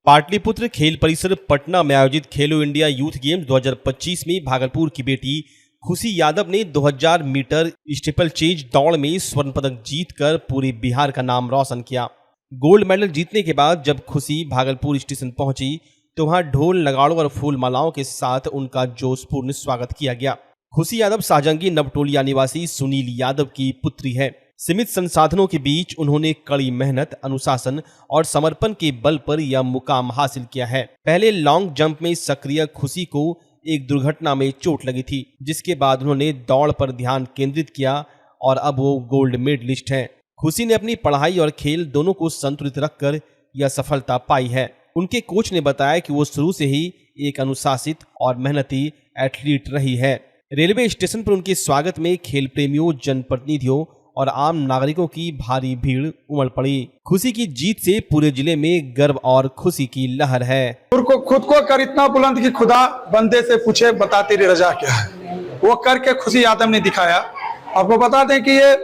पाटलिपुत्र खेल परिसर पटना में आयोजित खेलो इंडिया यूथ गेम्स 2025 में भागलपुर की बेटी खुशी यादव ने 2000 मीटर स्टीपल चेज दौड़ में स्वर्ण पदक जीतकर पूरे बिहार का नाम रोशन किया। गोल्ड मेडल जीतने के बाद जब खुशी भागलपुर स्टेशन पहुंची तो वहां ढोल नगाड़ों और फूल मालाओं के साथ उनका जोशपूर्ण स्वागत किया गया। खुशी यादव साजंगी नवटोलिया निवासी सुनील यादव की पुत्री है। सीमित संसाधनों के बीच उन्होंने कड़ी मेहनत, अनुशासन और समर्पण के बल पर यह मुकाम हासिल किया है। पहले लॉन्ग जंप में सक्रिय खुशी को एक दुर्घटना में चोट लगी थी, जिसके बाद उन्होंने दौड़ पर ध्यान केंद्रित किया और अब वो गोल्ड मेडलिस्ट हैं। खुशी ने अपनी पढ़ाई और खेल दोनों को संतुलित रखकर यह सफलता पाई है। उनके कोच ने बताया कि वो शुरू से ही एक अनुशासित और मेहनती एथलीट रही है। रेलवे स्टेशन पर उनके स्वागत में खेल प्रेमियों, जनप्रतिनिधियों और आम नागरिकों की भारी भीड़ उमड़ पड़ी। खुशी की जीत से पूरे जिले में गर्व और खुशी की लहर है। खुद को कर इतना बुलंद कि खुदा बंदे से पूछे बता तेरी रजा क्या है, वो करके खुशी यादव ने दिखाया। आपको बता दें कि ये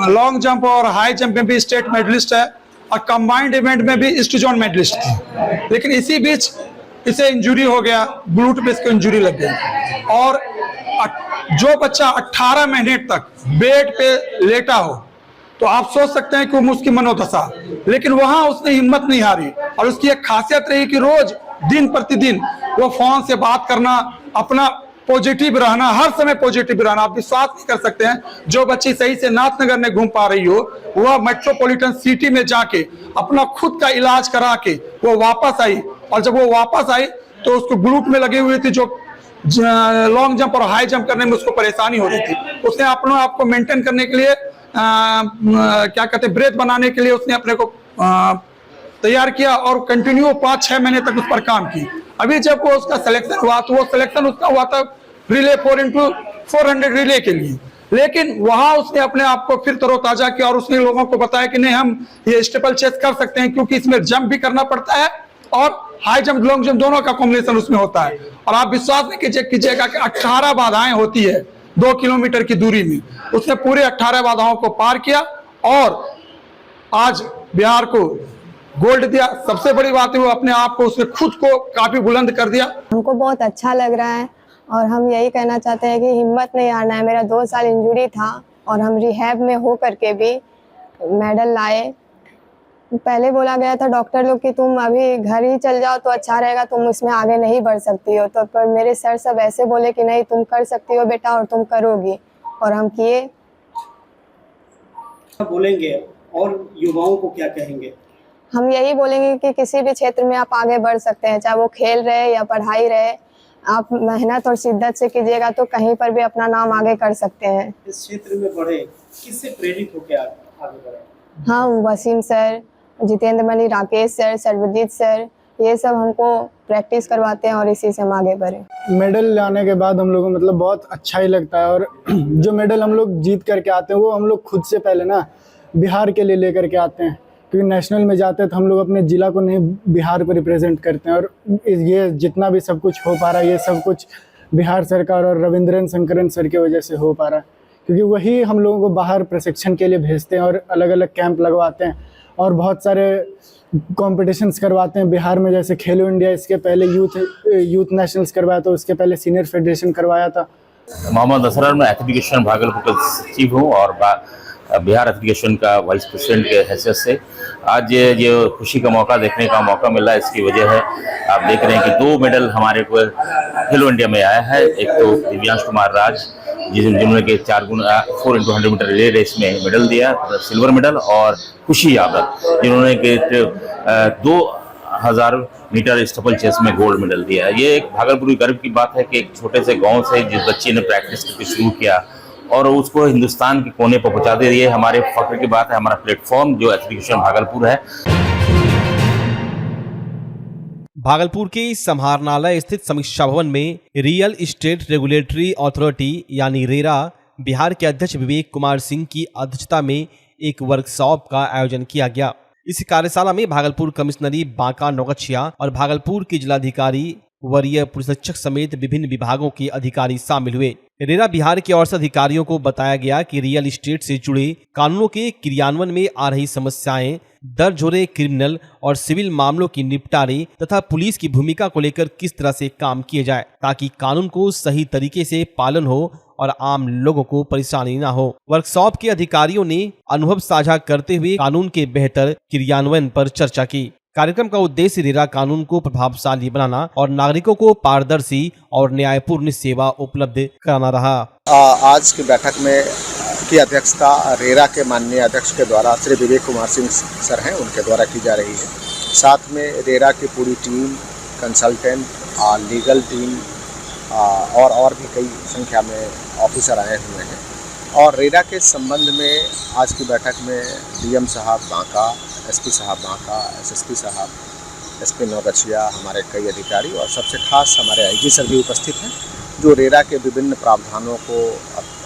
लॉन्ग जंप और हाई जंप में भी स्टेट मेडलिस्ट है और कंबाइंड इवेंट में भी ईस्ट जोन मेडलिस्ट थी। लेकिन इसी बीच इसे इंजरी हो गया, ग्लूट पे इसको इंजरी लग गई और जो बच्चा 18 महीने तक बेड पे लेटा हो तो आप सोच सकते हैं कि उसकी मनोदशा, लेकिन वहां उसने हिम्मत नहीं हारी और उसकी एक खासियत रही कि रोज दिन प्रतिदिन वो फोन से बात करना, अपना पॉजिटिव रहना, हर समय पॉजिटिव रहना। आप विश्वास नहीं कर सकते हैं, जो बच्ची सही से नाथनगर में घूम पा रही हो वह मेट्रोपॉलिटन सिटी में जाके अपना खुद का इलाज करा के वो वापस आई और जब वो वापस आई तो उसको ग्लूट में लगी हुई थी, जो लॉन्ग जंप और हाई जंप करने में उसको परेशानी हो रही थी। उसने अपने आप को मेंटेन करने के लिए क्या कहते हैं, ब्रेथ बनाने के लिए उसने अपने को तैयार किया और कंटिन्यू 5-6 महीने तक उस पर काम की। अभी जब वो उसका सिलेक्शन हुआ तो वो सिलेक्शन उसका हुआ था रिले 4x400 रिले के लिए, लेकिन वहां उसने अपने आप को फिर तरोताजा किया और उसने लोगों को बताया कि नहीं, हम ये स्टेपल चेस कर सकते हैं, क्योंकि इसमें जंप भी करना पड़ता है और हाई जंप लॉन्ग जंप दोनों का कॉम्बिनेशन उसमें होता है। और आप विश्वास नहीं कीजिएगा कि 18 बाधाएं होती है 2 किलोमीटर की दूरी में, उसने पूरे 18 बाधाओं को पार किया और आज बिहार को गोल्ड दिया। सबसे बड़ी बात है वो अपने आप को, उसने खुद को काफी बुलंद कर दिया। हमको बहुत अच्छा लग रहा है और हम यही कहना चाहते हैं कि हिम्मत नहीं हारना है। मेरा 2 साल इंजरी था और हम रिहैब में हो करके भी मेडल लाए। पहले बोला गया था डॉक्टर लोग कि तुम अभी घर ही चल जाओ तो अच्छा रहेगा, तुम इसमें आगे नहीं बढ़ सकती हो। तो पर मेरे सर सब ऐसे बोले कि नहीं, तुम कर सकती हो बेटा और तुम करोगी, और हम किए। बोलेंगे और युवाओं को क्या कहेंगे? हम यही बोलेंगे कि किसी भी क्षेत्र में आप आगे बढ़ सकते हैं, चाहे वो खेल रहे या पढ़ाई रहे। आप मेहनत और शिद्दत से कीजिएगा तो कहीं पर भी अपना नाम आगे कर सकते हैं। इस क्षेत्र में बढ़े, किससे प्रेरित होकर आगे बढ़े? हाँ, वसीम सर, जितेंद्र मणि, राकेश सर, सर्वजीत सर, ये सब हमको प्रैक्टिस करवाते हैं और इसी से हम आगे बढ़े। मेडल लाने के बाद हम लोगों को मतलब बहुत अच्छा ही लगता है और जो मेडल हम लोग जीत करके आते हैं वो हम लोग खुद से पहले ना बिहार के लिए लेकर के आते हैं, क्योंकि नेशनल में जाते हैं तो हम लोग अपने ज़िला को नहीं, बिहार को रिप्रेजेंट करते हैं। और ये जितना भी सब कुछ हो पा रहा है, ये सब कुछ बिहार सरकार और रविंद्रन शंकरन सर की वजह से हो पा रहा है, क्योंकि वही हम लोगों को बाहर प्रशिक्षण के लिए भेजते हैं और अलग अलग कैंप लगवाते हैं और बहुत सारे कॉम्पिटिशन्स करवाते हैं बिहार में। जैसे खेलो इंडिया, इसके पहले यूथ नेशनल्स करवाया था, उसके पहले सीनियर फेडरेशन करवाया था। मोहम्मद असरर, मैं एथलीट भागलपुर का सचिव हूँ और बिहार एथलीट का वाइस प्रेसिडेंट के हैसियत से आज ये खुशी का मौका देखने का मौका मिला। इसकी वजह है, आप देख रहे हैं कि 2 मेडल हमारे को खेलो इंडिया में आया है। एक तो दिव्यांश कुमार राज, जिन्होंने के 4x100 मीटर रिले रेस में मेडल दिया, सिल्वर मेडल, और खुशी यादव जिन्होंने के 2000 मीटर स्टीपल चेस में गोल्ड मेडल दिया। ये एक भागलपुर की गर्व की बात है कि एक छोटे से गांव से जिस बच्चे ने प्रैक्टिस करके शुरू किया और उसको हिंदुस्तान के कोने पर पहुंचा दे, ये हमारे फख्र की बात है। हमारा प्लेटफॉर्म जो एथलीट भागलपुर है। भागलपुर के समाहरणालय स्थित समीक्षा भवन में रियल एस्टेट रेगुलेटरी अथॉरिटी यानी रेरा बिहार के अध्यक्ष विवेक कुमार सिंह की अध्यक्षता में एक वर्कशॉप का आयोजन किया गया। इस कार्यशाला में भागलपुर कमिश्नरी बांका नौगछिया और भागलपुर के जिलाधिकारी वरीय पुलिस अधीक्षक समेत विभिन्न विभागों के अधिकारी शामिल हुए। रेरा बिहार की ओर से अधिकारियों को बताया गया कि रियल एस्टेट से जुड़े कानूनों के क्रियान्वयन में आ रही समस्याएं, दर्ज हो रहे क्रिमिनल और सिविल मामलों की निपटारे तथा पुलिस की भूमिका को लेकर किस तरह से काम किए जाए ताकि कानून को सही तरीके से पालन हो और आम लोगों को परेशानी न हो। वर्कशॉप के अधिकारियों ने अनुभव साझा करते हुए कानून के बेहतर क्रियान्वयन पर चर्चा की। कार्यक्रम का उद्देश्य रेरा कानून को प्रभावशाली बनाना और नागरिकों को पारदर्शी और न्यायपूर्ण सेवा उपलब्ध कराना रहा। आज की बैठक में की अध्यक्षता रेरा के माननीय अध्यक्ष के द्वारा श्री विवेक कुमार सिंह सर हैं, उनके द्वारा की जा रही है। साथ में रेरा की पूरी टीम, कंसल्टेंट, लीगल टीम और भी कई संख्या में ऑफिसर आए हुए हैं। और रेरा के संबंध में आज की बैठक में डीएम साहब बांका, एसपी साहब बांका, एसएसपी साहब, एसपी नौगछिया, हमारे कई अधिकारी और सबसे खास हमारे आईजी सर भी उपस्थित हैं, जो रेरा के विभिन्न प्रावधानों को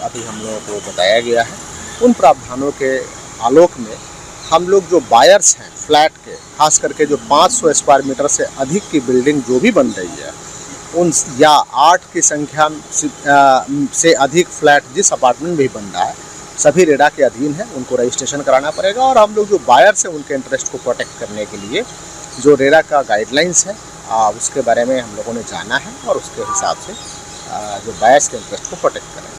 अभी हम लोगों को बताया गया है। उन प्रावधानों के आलोक में हम लोग जो बायर्स हैं फ्लैट के, खास करके जो 500 स्क्वायर मीटर से अधिक की बिल्डिंग जो भी बन रही है, उन या 8 की संख्या से अधिक फ्लैट जिस अपार्टमेंट भी बन रहा है, सभी रेरा के अधीन है, उनको रजिस्ट्रेशन कराना पड़ेगा। और हम लोग जो बायर्स हैं उनके इंटरेस्ट को प्रोटेक्ट करने के लिए जो रेरा का गाइडलाइंस है उसके बारे में हम लोगों ने जाना है और उसके हिसाब से जो बायर्स के इंटरेस्ट को प्रोटेक्ट करें।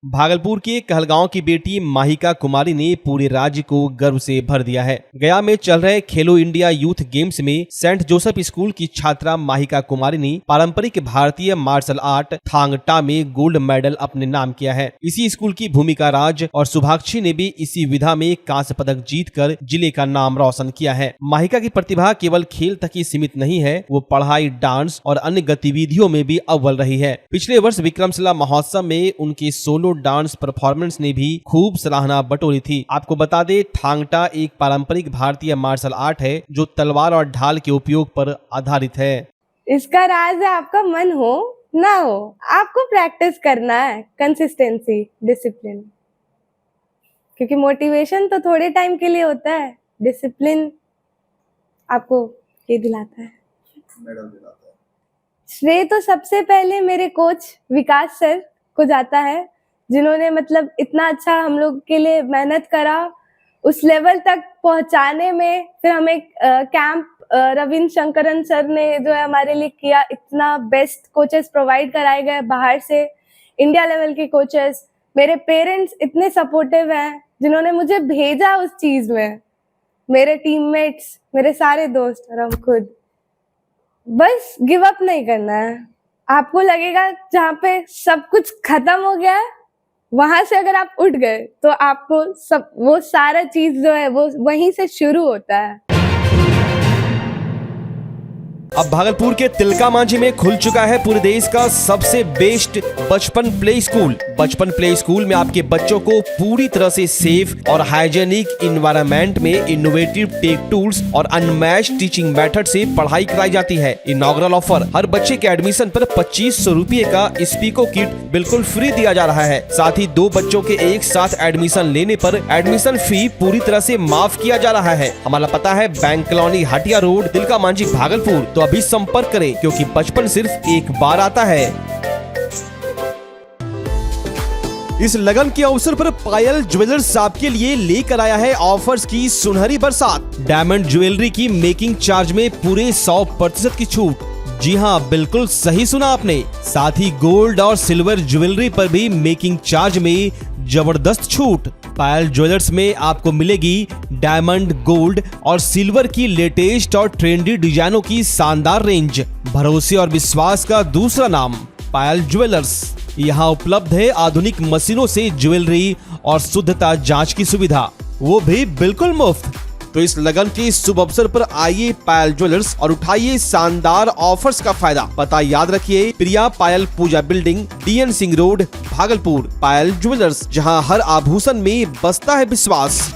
भागलपुर के कहलगांव की बेटी माहिका कुमारी ने पूरे राज्य को गर्व से भर दिया है। गया में चल रहे खेलो इंडिया यूथ गेम्स में सेंट जोसेफ स्कूल की छात्रा माहिका कुमारी ने पारंपरिक भारतीय मार्शल आर्ट थांग टा में गोल्ड मेडल अपने नाम किया है। इसी स्कूल की भूमिका राज और शुभाक्षी ने भी इसी विधा में कांस्य पदक जीतकर जिले का नाम रोशन किया है। माहिका की प्रतिभा केवल खेल तक ही सीमित नहीं है, वो पढ़ाई, डांस और अन्य गतिविधियों में भी अव्वल रही है। पिछले वर्ष विक्रमशिला महोत्सव में उनके सोलो डांस परफॉर्मेंस ने भी खूब सराहना बटोरी थी। आपको बता दें, थांग टा एक पारंपरिक भारतीय मार्शल आर्ट है जो तलवार और ढाल के उपयोग पर आधारित है। इसका राज है आपका मन हो ना हो, आपको प्रैक्टिस करना है, कंसिस्टेंसी, डिसिप्लिन। क्योंकि मोटिवेशन तो थोड़े टाइम के लिए होता है, डिसिप्लिन आपको ये दिलाता है, मेडल दिलाता है। श्रेय तो सबसे पहले मेरे कोच विकास सर को जाता है, जिन्होंने मतलब इतना अच्छा हम लोग के लिए मेहनत करा उस लेवल तक पहुंचाने में। फिर हमें कैंप रविंद्र शंकरन सर ने जो है हमारे लिए किया, इतना बेस्ट कोचेस प्रोवाइड कराए गए बाहर से, इंडिया लेवल के कोचेस। मेरे पेरेंट्स इतने सपोर्टिव हैं जिन्होंने मुझे भेजा उस चीज में, मेरे टीममेट्स, मेरे सारे दोस्त और हम खुद। बस गिव अप नहीं करना है। आपको लगेगा जहाँ पे सब कुछ खत्म हो गया है, वहां से अगर आप उठ गए तो आपको सब वो सारा चीज जो है वो वहीं से शुरू होता है। अब भागलपुर के तिलका मांझी में खुल चुका है पूरे देश का सबसे बेस्ट बचपन प्ले स्कूल। बचपन प्ले स्कूल में आपके बच्चों को पूरी तरह से सेफ और हाइजेनिक इन्वायरमेंट में इनोवेटिव टेक टूल्स और अनमैच्ड टीचिंग मेथड से पढ़ाई कराई जाती है। इनॉग्रल ऑफर, हर बच्चे के एडमिशन पर 2500 रुपए का स्पीको किट बिल्कुल फ्री दिया जा रहा है। साथ ही 2 बच्चों के एक साथ एडमिशन लेने पर एडमिशन फी पूरी तरह से माफ किया जा रहा है। हमारा पता है bank colony, Hatia road, Tilka Manjhi, Bhagalpur. तो अभी संपर्क करें, क्योंकि बचपन सिर्फ एक बार आता है। इस लगन के अवसर पर पायल ज्वेलर्स आपके लिए लेकर आया है ऑफर्स की सुनहरी बरसात। डायमंड ज्वेलरी की मेकिंग चार्ज में पूरे 100% की छूट। जी हाँ, बिल्कुल सही सुना आपने। साथ ही गोल्ड और सिल्वर ज्वेलरी पर भी मेकिंग चार्ज में जबरदस्त छूट। पायल ज्वेलर्स में आपको मिलेगी डायमंड, गोल्ड और सिल्वर की लेटेस्ट और ट्रेंडी डिजाइनों की शानदार रेंज। भरोसे और विश्वास का दूसरा नाम पायल ज्वेलर्स। यहाँ उपलब्ध है आधुनिक मशीनों से ज्वेलरी और शुद्धता जांच की सुविधा, वो भी बिल्कुल मुफ्त। तो इस लगन के शुभ अवसर पर आइए पायल ज्वेलर्स और उठाइए शानदार ऑफर्स का फायदा। पता याद रखिए, Priya Payal Puja building, DN Singh road, Bhagalpur. Payal jewellers, जहां हर आभूषण में बसता है विश्वास।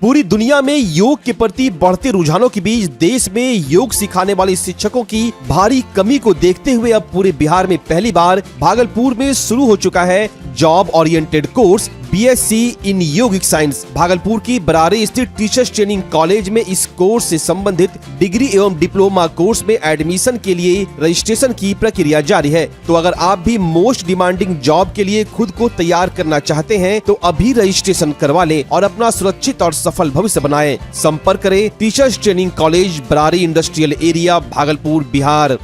पूरी दुनिया में योग के प्रति बढ़ते रुझानों के बीच देश में योग सिखाने वाले शिक्षकों की भारी कमी को देखते हुए अब पूरे बिहार में पहली बार भागलपुर में शुरू हो चुका है जॉब ओरिएंटेड कोर्स BSc इन योगिक साइंस। भागलपुर की बरारी स्थित टीचर्स ट्रेनिंग कॉलेज में इस कोर्स से संबंधित डिग्री एवं डिप्लोमा कोर्स में एडमिशन के लिए रजिस्ट्रेशन की प्रक्रिया जारी है। तो अगर आप भी मोस्ट डिमांडिंग जॉब के लिए खुद को तैयार करना चाहते हैं तो अभी रजिस्ट्रेशन करवा लें और अपना सुरक्षित और सफल भविष्य बनाएं। संपर्क करें teachers training college, Barari industrial area, Bhagalpur, Bihar.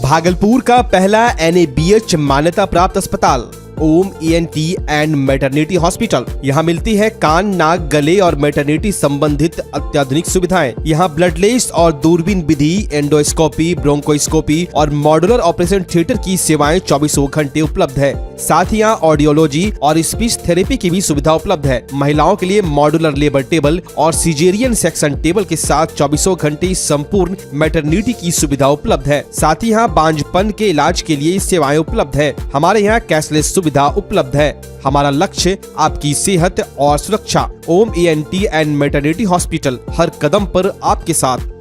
Bhagalpur का पहला NABH मान्यता प्राप्त अस्पताल ओम ENT एंड मैटरनिटी हॉस्पिटल। यहाँ मिलती है कान, नाक, गले और मैटरनिटी संबंधित अत्याधुनिक सुविधाएं। यहाँ ब्लडलेस और दूरबीन विधि, एंडोस्कोपी, ब्रोंकोस्कोपी और मॉड्यूलर ऑपरेशन थिएटर की सेवाएं 24 घंटे उपलब्ध है। साथ ही यहाँ ऑडियोलॉजी और स्पीच थेरेपी की भी सुविधा उपलब्ध है। महिलाओं के लिए मॉड्यूलर लेबर टेबल और सिजेरियन सेक्शन टेबल के साथ 24 घंटे संपूर्ण मैटरनिटी की सुविधा उपलब्ध है। साथ ही यहाँ बांझपन के इलाज के लिए सेवाएं उपलब्ध है। हमारे यहाँ कैशलेस सुविधा उपलब्ध है। हमारा लक्ष्य आपकी सेहत और सुरक्षा। ओम ENT एंड मैटरनिटी हॉस्पिटल, हर कदम पर आपके साथ।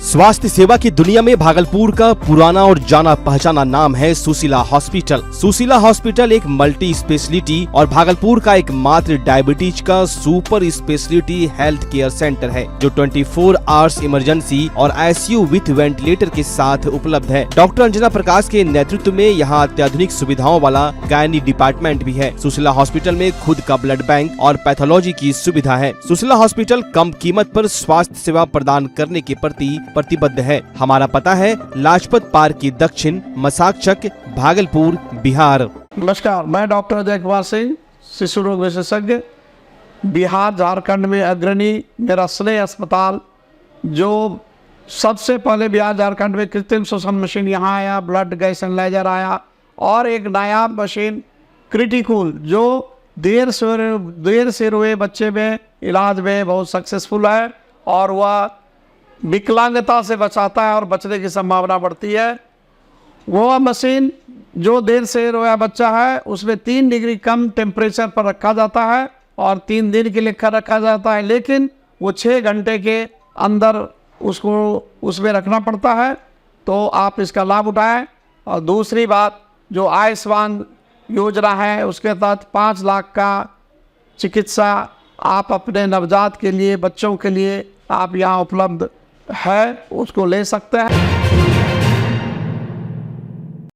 स्वास्थ्य सेवा की दुनिया में भागलपुर का पुराना और जाना पहचाना नाम है सुशीला हॉस्पिटल। सुशीला हॉस्पिटल एक मल्टी स्पेशलिटी और भागलपुर का एकमात्र डायबिटीज का super speciality health care centre है जो 24 आवर्स इमरजेंसी और ICU विथ वेंटिलेटर के साथ उपलब्ध है। डॉक्टर अंजना प्रकाश के नेतृत्व में यहाँ अत्याधुनिक सुविधाओं वाला गायनी डिपार्टमेंट भी है। सुशीला हॉस्पिटल में खुद का ब्लड बैंक और पैथोलॉजी की सुविधा है। सुशीला हॉस्पिटल कम कीमत पर स्वास्थ्य सेवा प्रदान करने के प्रति प्रतिबद्ध है। हमारा पता है लाजपत पार्क की दक्षिण, मसाकचक, भागलपुर, बिहार। नमस्कार, मैं डॉक्टर अजय कुमार सिंह, शिशु रोग विशेषज्ञ, बिहार झारखंड में अग्रणी मेरा स्नेह अस्पताल, जो सबसे पहले बिहार झारखंड में कृत्रिम श्वसन मशीन यहाँ आया, ब्लड गैस एनालाइजर आया और एक नायाब मशीन क्रिटिकल जो देर से रोए बच्चे में इलाज में बहुत सक्सेसफुल है और वह विकलांगता से बचाता है और बचने की संभावना बढ़ती है। वो मशीन जो देर से रोया बच्चा है उसमें 3 डिग्री कम टेम्परेचर पर रखा जाता है और 3 दिन के लिए रखा जाता है, लेकिन वो 6 घंटे के अंदर उसको उसमें रखना पड़ता है। तो आप इसका लाभ उठाएं। और दूसरी बात, जो आयुष्मान योजना है उसके तहत 5 लाख का चिकित्सा आप अपने नवजात के लिए, बच्चों के लिए आप यहाँ उपलब्ध है, उसको ले सकते हैं।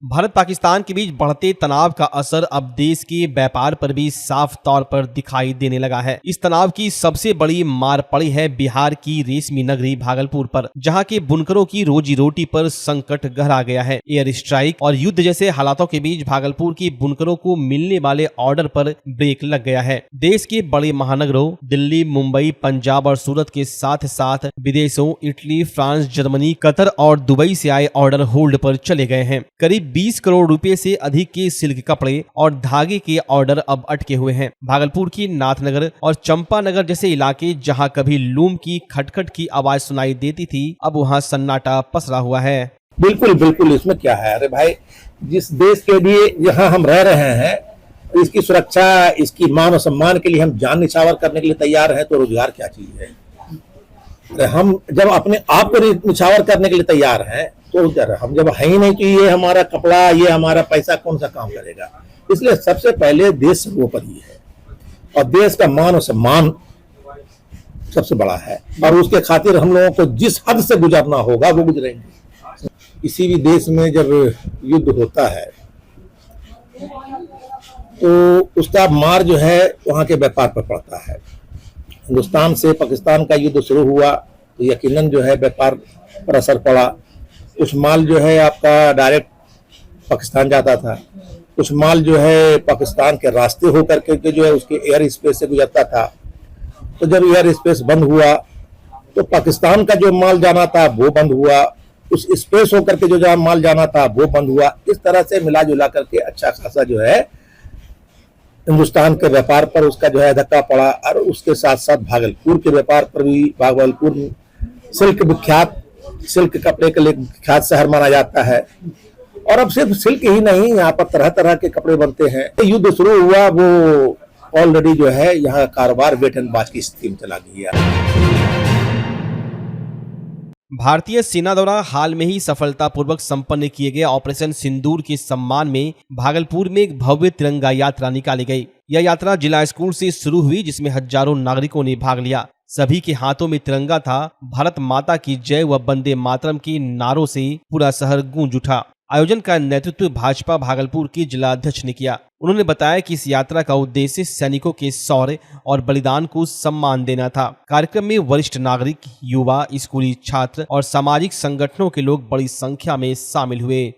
भारत पाकिस्तान के बीच बढ़ते तनाव का असर अब देश के व्यापार पर भी साफ तौर पर दिखाई देने लगा है। इस तनाव की सबसे बड़ी मार पड़ी है बिहार की रेशमी नगरी भागलपुर पर, जहां के बुनकरों की रोजी रोटी पर संकट गहरा गया है। एयर स्ट्राइक और युद्ध जैसे हालातों के बीच भागलपुर की बुनकरों को मिलने वाले ऑर्डर पर ब्रेक लग गया है। देश के बड़े महानगरों दिल्ली, मुंबई, पंजाब और सूरत के साथ साथ विदेशों इटली, फ्रांस, जर्मनी, कतर और दुबई से आए ऑर्डर होल्ड पर चले गए हैं। करीब 20 करोड़ रुपए से अधिक के सिल्क कपड़े और धागे के ऑर्डर अब अटके हुए हैं। भागलपुर की नाथनगर और चंपानगर जैसे इलाके जहां कभी लूम की खटखट की आवाज सुनाई देती थी, अब वहां सन्नाटा पसरा हुआ है। बिल्कुल बिल्कुल, इसमें क्या है? अरे भाई, जिस देश के लिए यहाँ हम रह रहे हैं, इसकी सुरक्षा, इसकी मान और सम्मान के लिए हम जान निछावर करने के लिए तैयार हैं, तो रोजगार क्या चीज है? हम जब अपने आप को निछावर करने के लिए तैयार हैं तो हम जब है ही नहीं कि ये हमारा कपड़ा, ये हमारा पैसा कौन सा काम करेगा? इसलिए सबसे पहले देश सर्वोपरि है और देश का मान और सम्मान सबसे बड़ा है और उसके खातिर हम लोगों को जिस हद से गुजरना होगा वो गुजरेंगे। किसी भी देश में जब युद्ध होता है तो उसका मार जो है वहाँ के व्यापार पर पड़ता है। हिंदुस्तान से पाकिस्तान का युद्ध शुरू हुआ तो यकीनन जो है व्यापार पर असर पड़ा। कुछ माल जो है आपका डायरेक्ट पाकिस्तान जाता था, कुछ माल जो है पाकिस्तान के रास्ते होकर के जो है उसके एयर स्पेस से गुजरता था। तो जब एयर स्पेस बंद हुआ तो पाकिस्तान का जो माल जाना था वो बंद हुआ, उस स्पेस होकर के जो जहाँ माल जाना था वो बंद हुआ। इस तरह से मिला जुला करके अच्छा खासा जो है हिंदुस्तान के व्यापार पर उसका जो है धक्का पड़ा और उसके साथ साथ भागलपुर के व्यापार पर भी। भागलपुर सिल्क विख्यात, सिल्क कपड़े के लिए विख्यात शहर माना जाता है और अब सिर्फ सिल्क ही नहीं, यहाँ पर तरह तरह के कपड़े बनते हैं। युद्ध शुरू हुआ वो ऑलरेडी जो है यहाँ कारोबार वेट एंड वॉच की स्थिति में चला गया। भारतीय सेना द्वारा हाल में ही सफलतापूर्वक संपन्न किए गए ऑपरेशन सिंदूर के सम्मान में भागलपुर में एक भव्य तिरंगा यात्रा निकाली गई। यह यात्रा जिला स्कूल से शुरू हुई, जिसमें हजारों नागरिकों ने भाग लिया। सभी के हाथों में तिरंगा था। भारत माता की जय व वंदे मातरम के नारों से पूरा शहर गूंज उठा। आयोजन का नेतृत्व भाजपा भागलपुर के जिला अध्यक्ष ने किया। उन्होंने बताया कि इस यात्रा का उद्देश्य सैनिकों के शौर्य और बलिदान को सम्मान देना था। कार्यक्रम में वरिष्ठ नागरिक, युवा, स्कूली छात्र और सामाजिक संगठनों के लोग बड़ी संख्या में शामिल हुए।